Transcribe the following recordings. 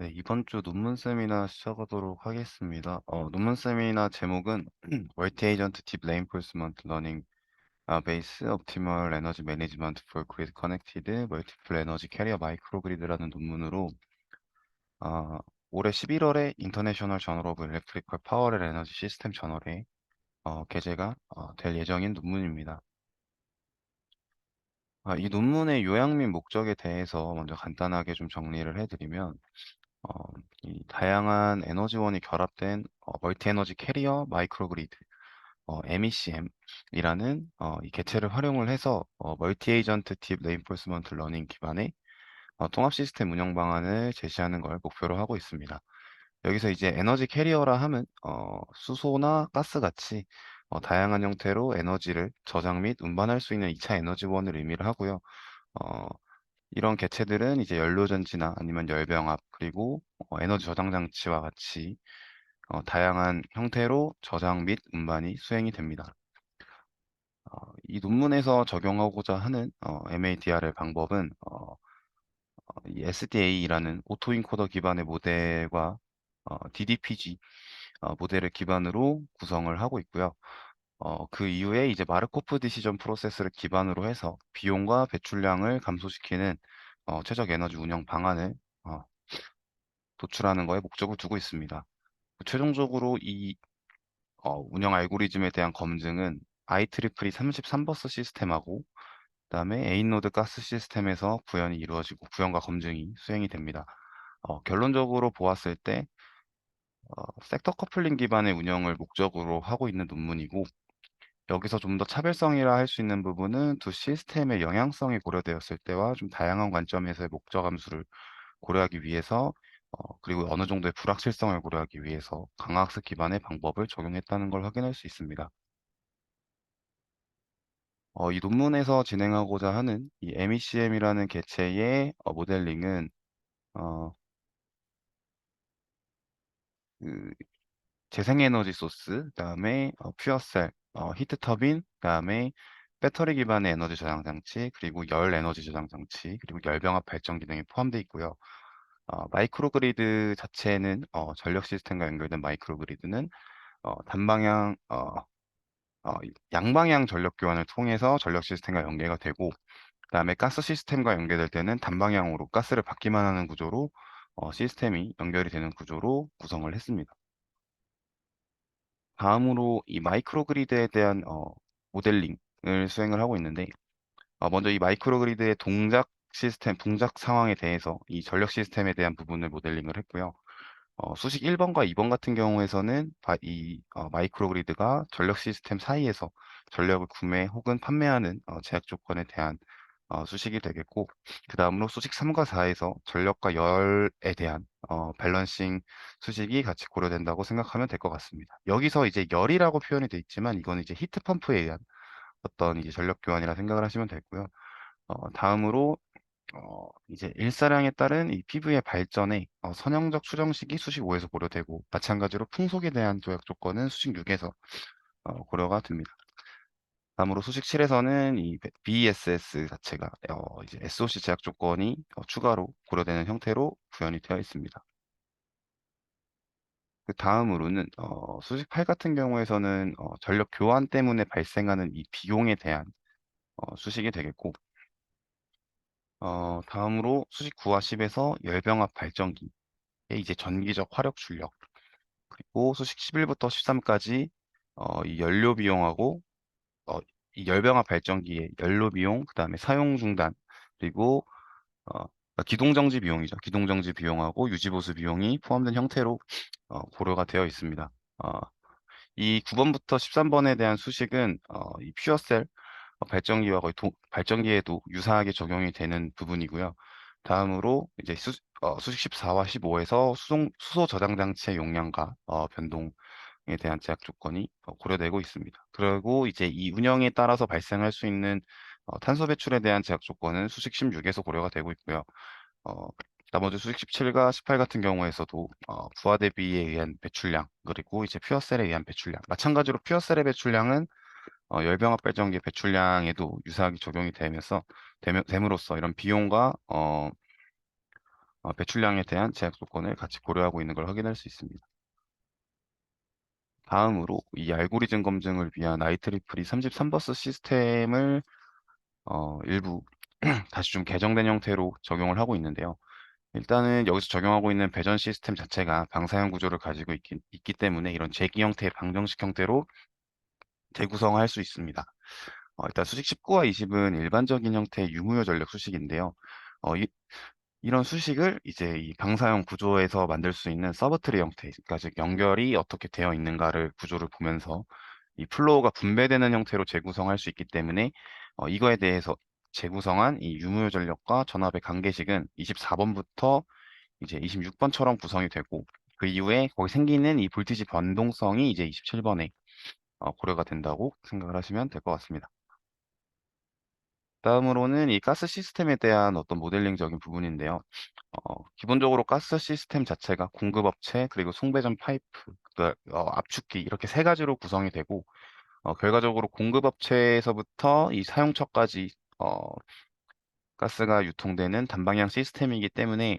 네, 이번 주 논문 세미나 시작하도록 하겠습니다. 논문 세미나 제목은 Multi-Agent Deep Reinforcement Learning Base Optimal Energy Management for Grid Connected Multiple Energy Carrier Microgrid라는 논문으로 아, 올해 11월에 인터내셔널 저널 오브 일렉트리컬 파워 앤 에너지 시스템 저널에 게재가 될 예정인 논문입니다. 이 논문의 요약 및 목적에 대해서 먼저 간단하게 좀 정리를 해드리면 어, 이 다양한 에너지원이 결합된 멀티 에너지 캐리어 마이크로그리드 MECM이라는 이 개체를 활용을 해서 멀티 에이전트 딥 레인포스먼트 러닝 기반의 통합 시스템 운영 방안을 제시하는 걸 목표로 하고 있습니다. 여기서 이제 에너지 캐리어라 함은 수소나 가스 같이 다양한 형태로 에너지를 저장 및 운반할 수 있는 2차 에너지원을 의미를 하고요. 어, 이런 개체들은 이제 연료전지나 아니면 열병합 그리고 에너지 저장 장치와 같이 다양한 형태로 저장 및 운반이 수행이 됩니다. 이 논문에서 적용하고자 하는 MADRL 방법은 이 SDA라는 오토인코더 기반의 모델과 DDPG 모델을 기반으로 구성을 하고 있고요. 그 이후에 이제 마르코프 디시전 프로세스를 기반으로 해서 비용과 배출량을 감소시키는 최적 에너지 운영 방안을 어, 도출하는 거에 목적을 두고 있습니다. 최종적으로 이 운영 알고리즘에 대한 검증은 IEEE 33버스 시스템하고 그다음에 A노드 가스 시스템에서 구현이 이루어지고 구현과 검증이 수행이 됩니다. 결론적으로 보았을 때 섹터 커플링 기반의 운영을 목적으로 하고 있는 논문이고 여기서 좀 더 차별성이라 할 수 있는 부분은 두 시스템의 영향성이 고려되었을 때와 좀 다양한 관점에서의 목적 함수를 고려하기 위해서 그리고 어느 정도의 불확실성을 고려하기 위해서 강화학습 기반의 방법을 적용했다는 걸 확인할 수 있습니다. 이 논문에서 진행하고자 하는 이 MECM이라는 개체의 모델링은 어, 그 재생에너지 소스, 그다음에 퓨어셀, 히트 터빈, 그다음에 배터리 기반의 에너지 저장 장치, 그리고 열 에너지 저장 장치, 그리고 열병합 발전 기능이 포함되어 있고요. 마이크로그리드 자체는 전력 시스템과 연결된 마이크로그리드는 단방향 양방향 전력 교환을 통해서 전력 시스템과 연계가 되고 그다음에 가스 시스템과 연계될 때는 단방향으로 가스를 받기만 하는 구조로 시스템이 연결이 되는 구조로 구성을 했습니다. 다음으로 이 마이크로그리드에 대한 모델링을 수행을 하고 있는데 먼저 이 마이크로그리드의 동작 시스템, 동작 상황에 대해서 이 전력 시스템에 대한 부분을 모델링을 했고요. 수식 1번과 2번 같은 경우에서는 이 마이크로그리드가 전력 시스템 사이에서 전력을 구매 혹은 판매하는 제약 조건에 대한 수식이 되겠고, 그 다음으로 수식 3과 4에서 전력과 열에 대한 밸런싱 수식이 같이 고려된다고 생각하면 될 것 같습니다. 여기서 이제 열이라고 표현이 돼 있지만 이거는 이제 히트 펌프에 의한 어떤 이제 전력 교환이라 생각을 하시면 되고요. 다음으로 이제 일사량에 따른 이 피부의 발전에 선형적 추정식이 수식 5에서 고려되고 마찬가지로 풍속에 대한 조약 조건은 수식 6에서 고려가 됩니다. 다음으로 수식 7에서는 이 BESS 자체가 이제 SOC 제약 조건이 추가로 고려되는 형태로 구현이 되어 있습니다. 그 다음으로는 수식 8 같은 경우에서는 전력 교환 때문에 발생하는 이 비용에 대한 수식이 되겠고 다음으로 수식 9와 10에서 열병합 발전기의 이제 전기적 화력 출력 그리고 수식 11부터 13까지 이 연료 비용하고 어, 이 열병합 발전기의 연료 비용, 그다음에 사용 중단, 그리고 어, 기동 정지 비용이죠. 기동 정지 비용하고 유지 보수 비용이 포함된 형태로 고려가 되어 있습니다. 이 9번부터 13번에 대한 수식은 이 퓨어셀 발전기와 거의 발전기에도 유사하게 적용이 되는 부분이고요. 다음으로 이제 수식 14와 15에서 수소 저장 장치의 용량과 변동에 대한 제약 조건이 고려되고 있습니다. 그리고 이제 이 운영에 따라서 발생할 수 있는 탄소 배출에 대한 제약 조건은 수식 16에서 고려가 되고 있고요. 어, 나머지 수식 17과 18 같은 경우에서도 부하 대비에 의한 배출량 그리고 이제 퓨어셀에 의한 배출량 마찬가지로 퓨어셀의 배출량은 열병합 발전기 배출량에도 유사하게 적용이 됨으로써 이런 비용과 배출량에 대한 제약 조건을 같이 고려하고 있는 걸 확인할 수 있습니다. 다음으로 이 알고리즘 검증을 위한 IEEE 33버스 시스템을 일부 다시 좀 개정된 형태로 적용을 하고 있는데요. 일단은 여기서 적용하고 있는 배전 시스템 자체가 방사형 구조를 가지고 있기 때문에 이런 제기 형태의 방정식 형태로 재구성할 수 있습니다. 일단 수식 19와 20은 일반적인 형태의 유무효 전력 수식인데요. 이런 수식을 이제 이 방사형 구조에서 만들 수 있는 서브트리 형태, 그러니까 즉 연결이 어떻게 되어 있는가를 구조를 보면서 이 플로우가 분배되는 형태로 재구성할 수 있기 때문에 이거에 대해서 재구성한 이 유무효 전력과 전압의 관계식은 24번부터 이제 26번처럼 구성이 되고 그 이후에 거기 생기는 이 볼티지 변동성이 이제 27번에 고려가 된다고 생각을 하시면 될 것 같습니다. 다음으로는 이 가스 시스템에 대한 어떤 모델링적인 부분인데요. 기본적으로 가스 시스템 자체가 공급업체, 그리고 송배전 파이프, 압축기 이렇게 세 가지로 구성이 되고 결과적으로 공급업체에서부터 이 사용처까지 어, 가스가 유통되는 단방향 시스템이기 때문에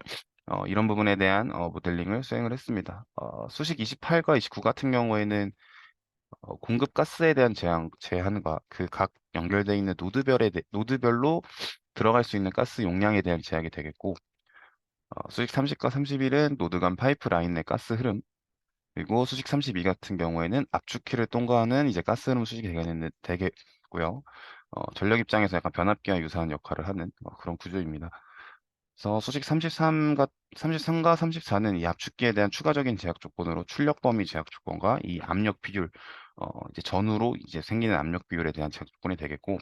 이런 부분에 대한 모델링을 수행을 했습니다. 수식 28과 29 같은 경우에는 공급 가스에 대한 제한과 그 각 연결되어 있는 노드별로 들어갈 수 있는 가스 용량에 대한 제약이 되겠고, 수직 30과 31은 노드 간 파이프라인 내 가스 흐름, 그리고 수직 32 같은 경우에는 압축키를 통과하는 이제 가스 흐름 수식이 되겠고요. 전력 입장에서 약간 변압기와 유사한 역할을 하는 그런 구조입니다. 그래서 수식 33과 34는 이 압축기에 대한 추가적인 제약 조건으로 출력 범위 제약 조건과 이 압력 비율, 이제 전후로 이제 생기는 압력 비율에 대한 제약 조건이 되겠고,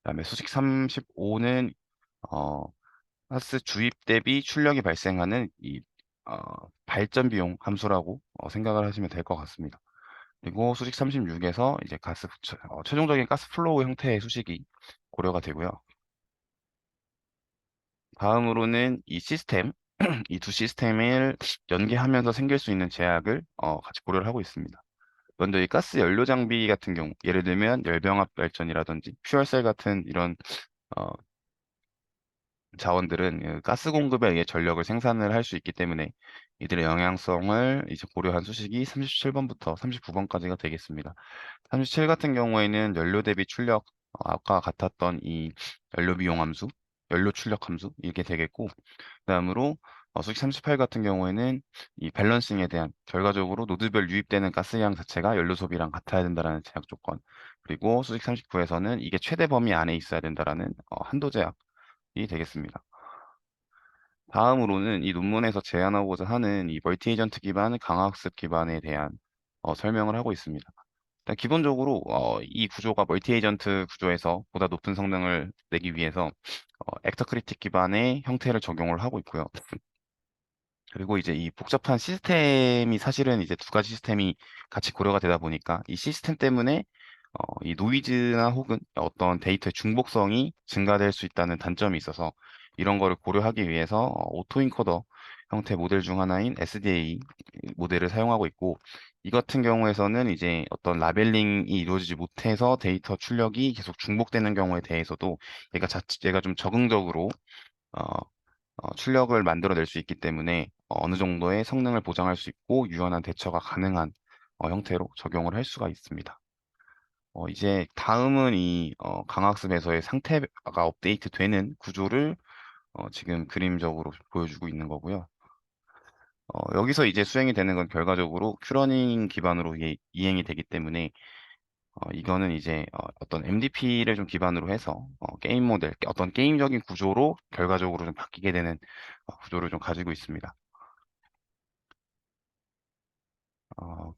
그다음에 수식 35는 가스 주입 대비 출력이 발생하는 이 어, 발전 비용 함수라고 생각을 하시면 될 것 같습니다. 그리고 수식 36에서 이제 최종적인 가스 플로우 형태의 수식이 고려가 되고요. 다음으로는 이 시스템, 이 두 시스템을 연계하면서 생길 수 있는 제약을 같이 고려를 하고 있습니다. 먼저 이 가스 연료 장비 같은 경우, 예를 들면 열병합 발전이라든지 퓨얼셀 같은 이런 어, 자원들은 가스 공급에 의해 전력을 생산을 할 수 있기 때문에 이들의 영향성을 이제 고려한 수식이 37번부터 39번까지가 되겠습니다. 37 같은 경우에는 연료 대비 출력, 아까 같았던 이 연료 비용 함수, 연료 출력 함수 이렇게 되겠고, 그다음으로 수식 38 같은 경우에는 이 밸런싱에 대한 결과적으로 노드별 유입되는 가스량 자체가 연료 소비랑 같아야 된다라는 제약 조건, 그리고 수식 39에서는 이게 최대 범위 안에 있어야 된다라는 한도 제약이 되겠습니다. 다음으로는 이 논문에서 제안하고자 하는 이 멀티 에이전트 기반 강화학습 기반에 대한 설명을 하고 있습니다. 일단 기본적으로 이 구조가 멀티 에이전트 구조에서 보다 높은 성능을 내기 위해서 액터 크리틱 기반의 형태를 적용을 하고 있고요. 그리고 이제 이 복잡한 시스템이 사실은 이제 두 가지 시스템이 같이 고려가 되다 보니까 이 시스템 때문에 이 노이즈나 혹은 어떤 데이터의 중복성이 증가될 수 있다는 단점이 있어서 이런 거를 고려하기 위해서 오토인코더 형태 모델 중 하나인 SDA 모델을 사용하고 있고, 이 같은 경우에서는 이제 어떤 라벨링이 이루어지지 못해서 데이터 출력이 계속 중복되는 경우에 대해서도 얘가 좀 적응적으로 어, 출력을 만들어낼 수 있기 때문에 어느 정도의 성능을 보장할 수 있고 유연한 대처가 가능한 형태로 적용을 할 수가 있습니다. 이제 다음은 이 강학습에서의 상태가 업데이트되는 구조를 지금 그림적으로 보여주고 있는 거고요. 여기서 이제 수행이 되는 건 결과적으로 큐러닝 기반으로 이행이 되기 때문에 이거는 이제 어떤 MDP를 좀 기반으로 해서 게임 모델, 어떤 게임적인 구조로 결과적으로 좀 바뀌게 되는 구조를 좀 가지고 있습니다. 어,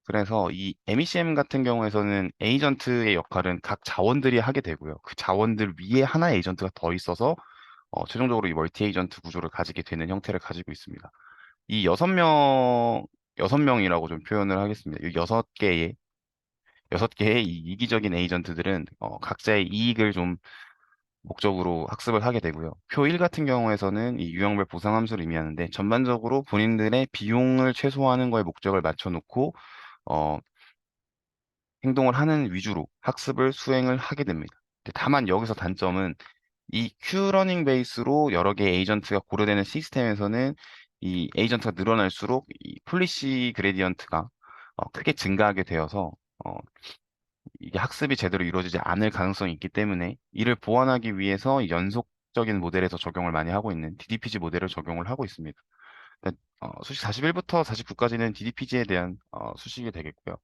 그래서 이 MECM 같은 경우에서는 에이전트의 역할은 각 자원들이 하게 되고요. 그 자원들 위에 하나의 에이전트가 더 있어서 최종적으로 이 멀티 에이전트 구조를 가지게 되는 형태를 가지고 있습니다. 이 여섯 명이라고 좀 표현을 하겠습니다. 이 여섯 개의 이 이기적인 에이전트들은 각자의 이익을 좀 목적으로 학습을 하게 되고요. 표 1 같은 경우에서는 이 유형별 보상 함수를 의미하는데 전반적으로 본인들의 비용을 최소화하는 거에 목적을 맞춰놓고 어, 행동을 하는 위주로 학습을 수행을 하게 됩니다. 근데 다만 여기서 단점은 이 Q러닝 베이스로 여러 개의 에이전트가 고려되는 시스템에서는 이 에이전트가 늘어날수록 이 폴리시 그레디언트가 크게 증가하게 되어서 어, 이게 학습이 제대로 이루어지지 않을 가능성이 있기 때문에 이를 보완하기 위해서 이 연속적인 모델에서 적용을 많이 하고 있는 DDPG 모델을 적용을 하고 있습니다. 수식 41부터 49까지는 DDPG에 대한 수식이 되겠고요.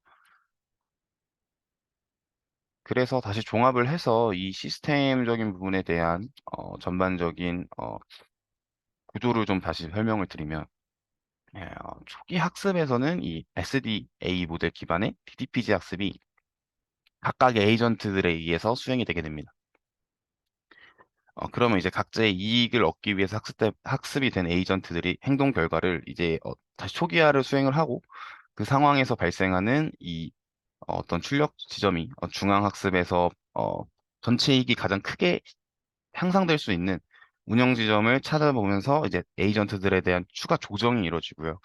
그래서 다시 종합을 해서 이 시스템적인 부분에 대한 전반적인 구조를 좀 다시 설명을 드리면 초기 학습에서는 이 SDA 모델 기반의 DDPG 학습이 각각의 에이전트들에 의해서 수행이 되게 됩니다. 그러면 이제 각자의 이익을 얻기 위해서 학습이 된 에이전트들이 행동 결과를 이제 다시 초기화를 수행을 하고 그 상황에서 발생하는 이 어떤 출력 지점이 중앙학습에서 전체 이익이 가장 크게 향상될 수 있는 운영 지점을 찾아보면서 이제 에이전트들에 대한 추가 조정이 이루어지고요.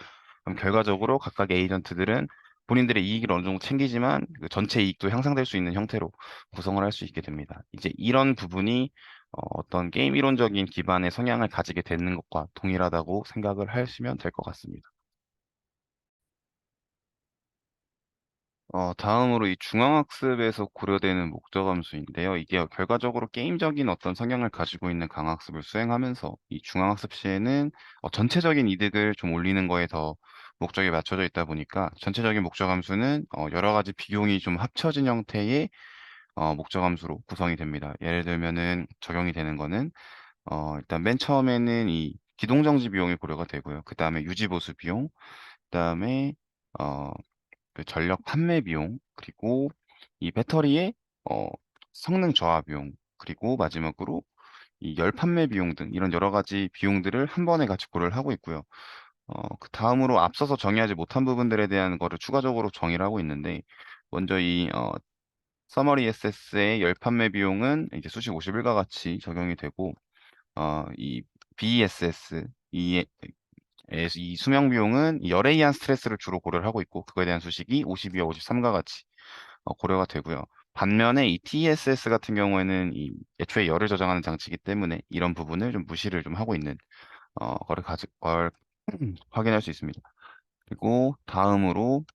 그럼 결과적으로 각각의 에이전트들은 본인들의 이익을 어느 정도 챙기지만 그 전체 이익도 향상될 수 있는 형태로 구성을 할 수 있게 됩니다. 이제 이런 부분이 어떤 게임 이론적인 기반의 성향을 가지게 되는 것과 동일하다고 생각을 하시면 될 것 같습니다. 다음으로 이 중앙학습에서 고려되는 목적 함수인데요. 이게 결과적으로 게임적인 어떤 성향을 가지고 있는 강학습을 수행하면서 이 중앙학습 시에는 전체적인 이득을 좀 올리는 거에 더 목적이 맞춰져 있다 보니까 전체적인 목적 함수는 여러 가지 비용이 좀 합쳐진 형태의 목적 함수로 구성이 됩니다. 예를 들면은 적용이 되는 거는 일단 맨 처음에는 이 기동정지 비용이 고려가 되고요. 그 다음에 유지보수 비용, 그 다음에 어, 그 전력 판매 비용, 그리고 이 배터리의 어, 성능 저하 비용, 그리고 마지막으로 이 열 판매 비용 등 이런 여러 가지 비용들을 한 번에 같이 고려를 하고 있고요. 그 다음으로 앞서서 정의하지 못한 부분들에 대한 거를 추가적으로 정의를 하고 있는데, 먼저 이 서머리 SS의 열 판매 비용은 이제 수식 51과 같이 적용이 되고, 이 BESS, 이 수명 비용은 이 열에 의한 스트레스를 주로 고려를 하고 있고 그거에 대한 수식이 52와 53과 같이 고려가 되고요. 반면에 이 TESS 같은 경우에는 이 애초에 열을 저장하는 장치이기 때문에 이런 부분을 좀 무시를 좀 하고 있는 걸 확인할 수 있습니다. 그리고 다음으로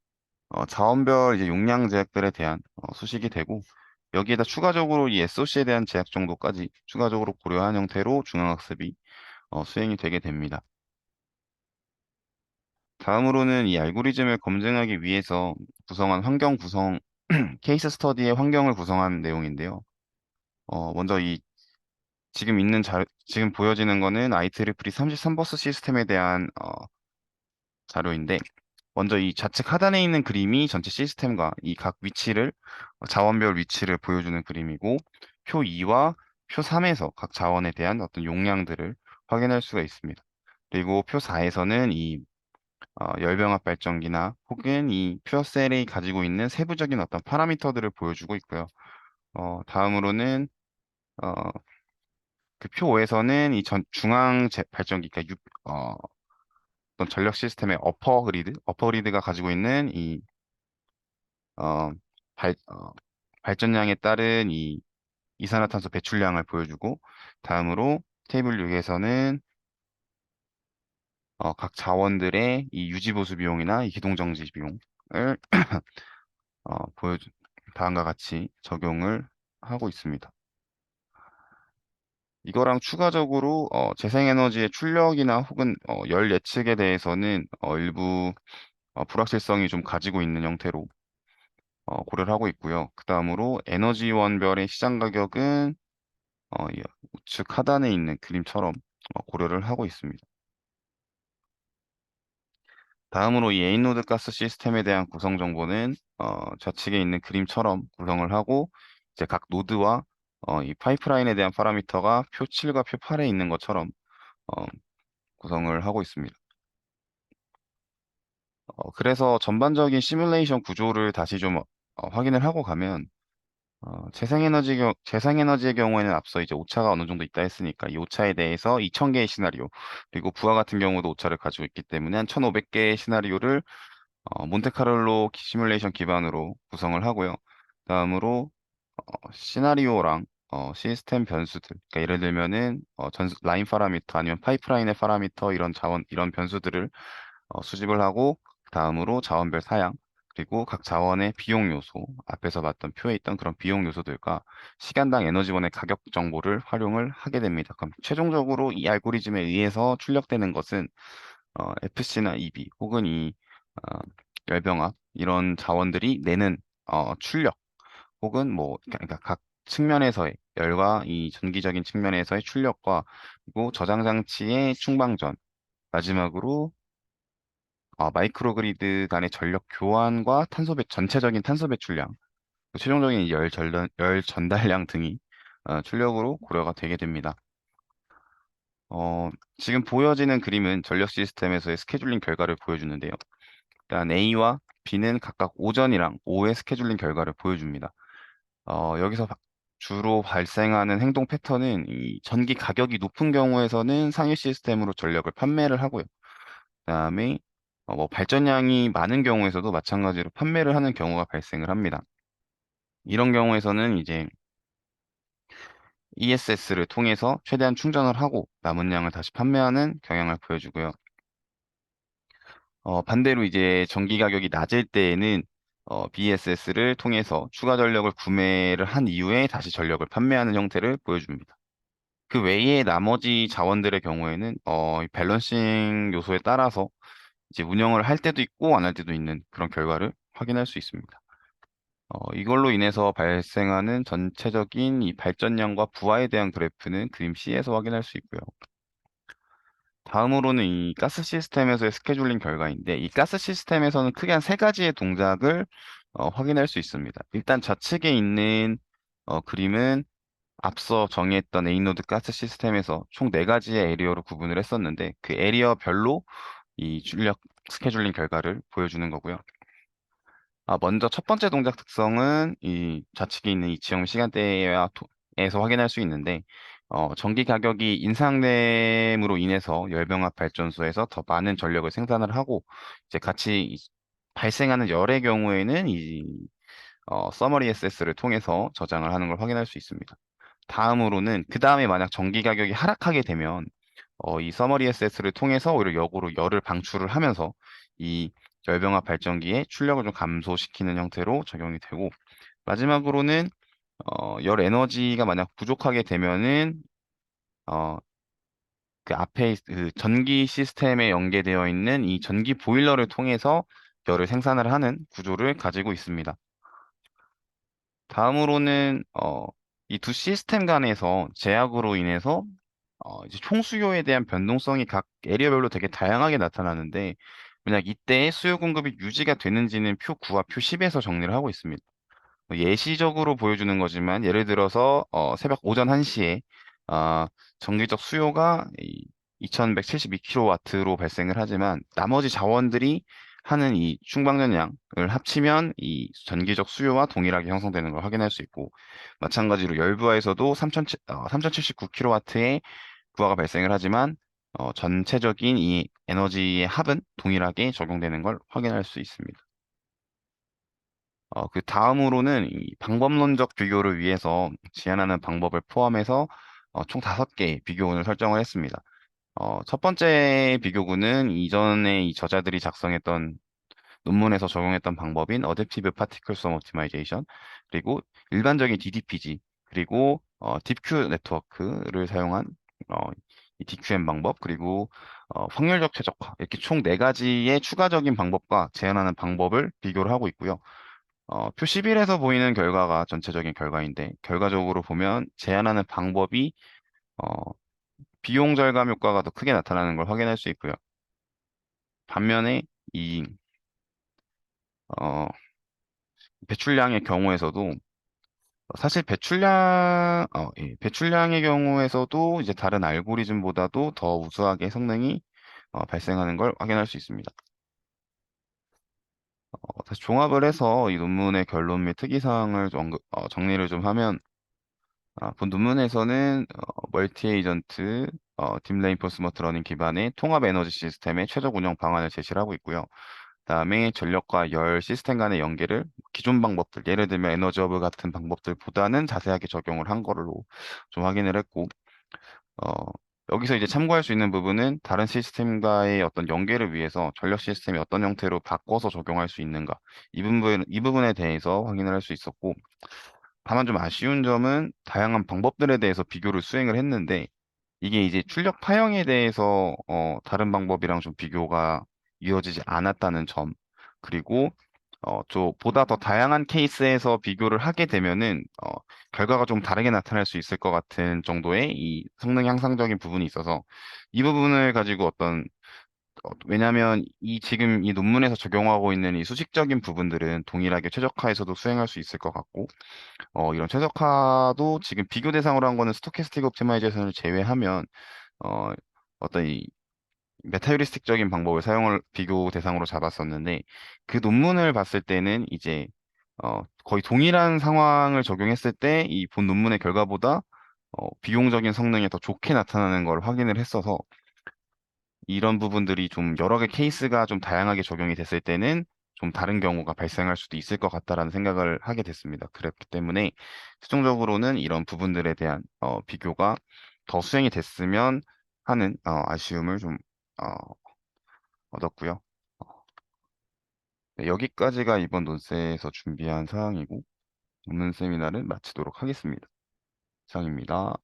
자원별 이제 용량 제약들에 대한 수식이 되고 여기에다 추가적으로 이 SOC에 대한 제약 정도까지 추가적으로 고려한 형태로 중앙학습이 수행이 되게 됩니다. 다음으로는 이 알고리즘을 검증하기 위해서 구성한 환경 구성, 케이스 스터디의 환경을 구성한 내용인데요. 먼저 지금 보여지는 거는 IEEE 33버스 시스템에 대한 자료인데, 먼저 이 좌측 하단에 있는 그림이 전체 시스템과 이 각 위치를, 자원별 위치를 보여주는 그림이고, 표 2와 표 3에서 각 자원에 대한 어떤 용량들을 확인할 수가 있습니다. 그리고 표 4에서는 이 열병합 발전기나 혹은 이 퓨어셀이 가지고 있는 세부적인 어떤 파라미터들을 보여주고 있고요. 다음으로는 어, 그 표 5에서는 이 발전기, 그러니까 어떤 전력 시스템의 어퍼 그리드가 가지고 있는 이 어, 발, 어, 발전량에 따른 이 이산화탄소 배출량을 보여주고, 다음으로 테이블 6에서는 각 자원들의 이 유지보수 비용이나 이 기동정지 비용을 어, 보여주, 다음과 같이 적용을 하고 있습니다. 이거랑 추가적으로 재생에너지의 출력이나 혹은 열 예측에 대해서는 일부 불확실성이 좀 가지고 있는 형태로 고려를 하고 있고요. 그 다음으로 에너지원별의 시장 가격은 이 우측 하단에 있는 그림처럼 고려를 하고 있습니다. 다음으로 이 에인로드 가스 시스템에 대한 구성 정보는 좌측에 있는 그림처럼 구성을 하고 이제 각 노드와 이 파이프라인에 대한 파라미터가 표 7과 표 8에 있는 것처럼 어, 구성을 하고 있습니다. 그래서 전반적인 시뮬레이션 구조를 다시 좀 확인을 하고 가면 재생에너지의 경우에는 앞서 이제 오차가 어느 정도 있다 했으니까 이 오차에 대해서 2000개의 시나리오, 그리고 부하 같은 경우도 오차를 가지고 있기 때문에 한 1500개의 시나리오를 몬테카를로 시뮬레이션 기반으로 구성을 하고요. 다음으로 시나리오랑 시스템 변수들, 그러니까 예를 들면은 라인 파라미터 아니면 파이프라인의 파라미터 이런 변수들을 수집을 하고 다음으로 자원별 사양 그리고 각 자원의 비용 요소 앞에서 봤던 표에 있던 그런 비용 요소들과 시간당 에너지원의 가격 정보를 활용을 하게 됩니다. 그럼 최종적으로 이 알고리즘에 의해서 출력되는 것은 FC나 EB 혹은 이 어, 열병합 이런 자원들이 내는 출력 혹은 뭐 그러니까 각 측면에서의 열과 이 전기적인 측면에서의 출력과 그리고 저장 장치의 충방전 마지막으로 마이크로그리드 간의 전력 교환과 전체적인 탄소 배출량, 최종적인 열 전달량 등이 출력으로 고려가 되게 됩니다. 지금 보여지는 그림은 전력 시스템에서의 스케줄링 결과를 보여주는데요. 일단 A와 B는 각각 오전이랑 오후의 스케줄링 결과를 보여줍니다. 여기서 주로 발생하는 행동 패턴은 이 전기 가격이 높은 경우에서는 상위 시스템으로 전력을 판매를 하고요. 그다음에 뭐 발전량이 많은 경우에서도 마찬가지로 판매를 하는 경우가 발생을 합니다. 이런 경우에서는 이제 ESS를 통해서 최대한 충전을 하고 남은 양을 다시 판매하는 경향을 보여주고요. 반대로 이제 전기 가격이 낮을 때에는 BESS를 통해서 추가 전력을 구매를 한 이후에 다시 전력을 판매하는 형태를 보여줍니다. 그 외에 나머지 자원들의 경우에는 이 밸런싱 요소에 따라서 이제 운영을 할 때도 있고 안 할 때도 있는 그런 결과를 확인할 수 있습니다. 이걸로 인해서 발생하는 전체적인 이 발전량과 부하에 대한 그래프는 그림 C에서 확인할 수 있고요. 다음으로는 이 가스 시스템에서의 스케줄링 결과인데 이 가스 시스템에서는 크게 한 세 가지의 동작을 확인할 수 있습니다. 일단 좌측에 있는 그림은 앞서 정의했던 A노드 가스 시스템에서 총 네가지의 에리어로 구분을 했었는데 그 에리어별로 이 출력 스케줄링 결과를 보여주는 거고요. 먼저 첫 번째 동작 특성은 이 좌측에 있는 이 지형 시간대에서 확인할 수 있는데, 전기 가격이 인상됨으로 인해서 열병합 발전소에서 더 많은 전력을 생산을 하고, 이제 같이 발생하는 열의 경우에는 서머리 SS를 통해서 저장을 하는 걸 확인할 수 있습니다. 다음으로는 그 다음에 만약 전기 가격이 하락하게 되면 이 서머리 SS를 통해서 오히려 역으로 열을 방출을 하면서 이 열병합 발전기의 출력을 좀 감소시키는 형태로 적용이 되고 마지막으로는 열 에너지가 만약 부족하게 되면은 어, 그 앞에 그 전기 시스템에 연계되어 있는 이 전기 보일러를 통해서 열을 생산을 하는 구조를 가지고 있습니다. 다음으로는 이 두 시스템 간에서 제약으로 인해서 이제 총 수요에 대한 변동성이 각 에리어별로 되게 다양하게 나타나는데 만약 이때 수요 공급이 유지가 되는지는 표 9와 표 10에서 정리를 하고 있습니다. 예시적으로 보여주는 거지만 예를 들어서 새벽 오전 1시에 전기적 수요가 2172kW로 발생을 하지만 나머지 자원들이 하는 이 충방전량을 합치면 이 전기적 수요와 동일하게 형성되는 걸 확인할 수 있고 마찬가지로 열부하에서도 3079kW의 부하가 발생을 하지만 전체적인 이 에너지의 합은 동일하게 적용되는 걸 확인할 수 있습니다. 그 다음으로는 이 방법론적 비교를 위해서 제한하는 방법을 포함해서 총 5개의 비교군을 설정을 했습니다. 첫 번째 비교군은 이전에 이 저자들이 작성했던 논문에서 적용했던 방법인 어댑티브 파티클 썸 옵티마이제이션 그리고 일반적인 DDPG 그리고 딥큐 네트워크를 사용한 이 DQM 방법 그리고 확률적 최적화 이렇게 총 4가지의 추가적인 방법과 제한하는 방법을 비교를 하고 있고요. 표 11에서 보이는 결과가 전체적인 결과인데, 결과적으로 보면 제한하는 방법이 어, 비용 절감 효과가 더 크게 나타나는 걸 확인할 수 있고요. 반면에 이 어, 배출량의 경우에서도 사실 배출량의 경우에서도 이제 다른 알고리즘보다도 더 우수하게 성능이 발생하는 걸 확인할 수 있습니다. 다시 종합을 해서 이 논문의 결론 및 특이사항을 정리를 좀 하면 본 논문에서는 멀티 에이전트 딥 레인포스먼트 러닝 기반의 통합 에너지 시스템의 최적 운영 방안을 제시를 하고 있고요. 그다음에 전력과 열 시스템 간의 연계를 기존 방법들, 예를 들면 에너지허브 같은 방법들보다는 자세하게 적용을 한 걸로 좀 확인을 했고, 어, 여기서 이제 참고할 수 있는 부분은 다른 시스템과의 어떤 연계를 위해서 전력 시스템이 어떤 형태로 바꿔서 적용할 수 있는가, 이 부분에 대해서 확인을 할 수 있었고, 다만 좀 아쉬운 점은 다양한 방법들에 대해서 비교를 수행을 했는데, 이게 이제 출력 파형에 대해서 다른 방법이랑 좀 비교가 이어지지 않았다는 점, 그리고 보다 더 다양한 케이스에서 비교를 하게 되면은 결과가 좀 다르게 나타날 수 있을 것 같은 정도의 이 성능 향상적인 부분이 있어서 이 부분을 가지고 왜냐하면 이 지금 이 논문에서 적용하고 있는 이 수식적인 부분들은 동일하게 최적화에서도 수행할 수 있을 것 같고, 이런 최적화도 지금 비교 대상으로 한 거는 스토캐스틱 옵티마이제이션을 제외하면 어, 어떤 이 메타휴리스틱적인 방법을 사용을 비교 대상으로 잡았었는데, 그 논문을 봤을 때는 이제 거의 동일한 상황을 적용했을 때 이 본 논문의 결과보다 비용적인 성능이 더 좋게 나타나는 걸 확인을 했어서, 이런 부분들이 좀 여러 개 케이스가 좀 다양하게 적용이 됐을 때는 좀 다른 경우가 발생할 수도 있을 것 같다라는 생각을 하게 됐습니다. 그렇기 때문에 최종적으로는 이런 부분들에 대한 비교가 더 수행이 됐으면 하는 아쉬움을 좀 어, 얻었고요. 네, 여기까지가 이번 논세에서 준비한 사항이고, 논문 세미나를 마치도록 하겠습니다. 이상입니다.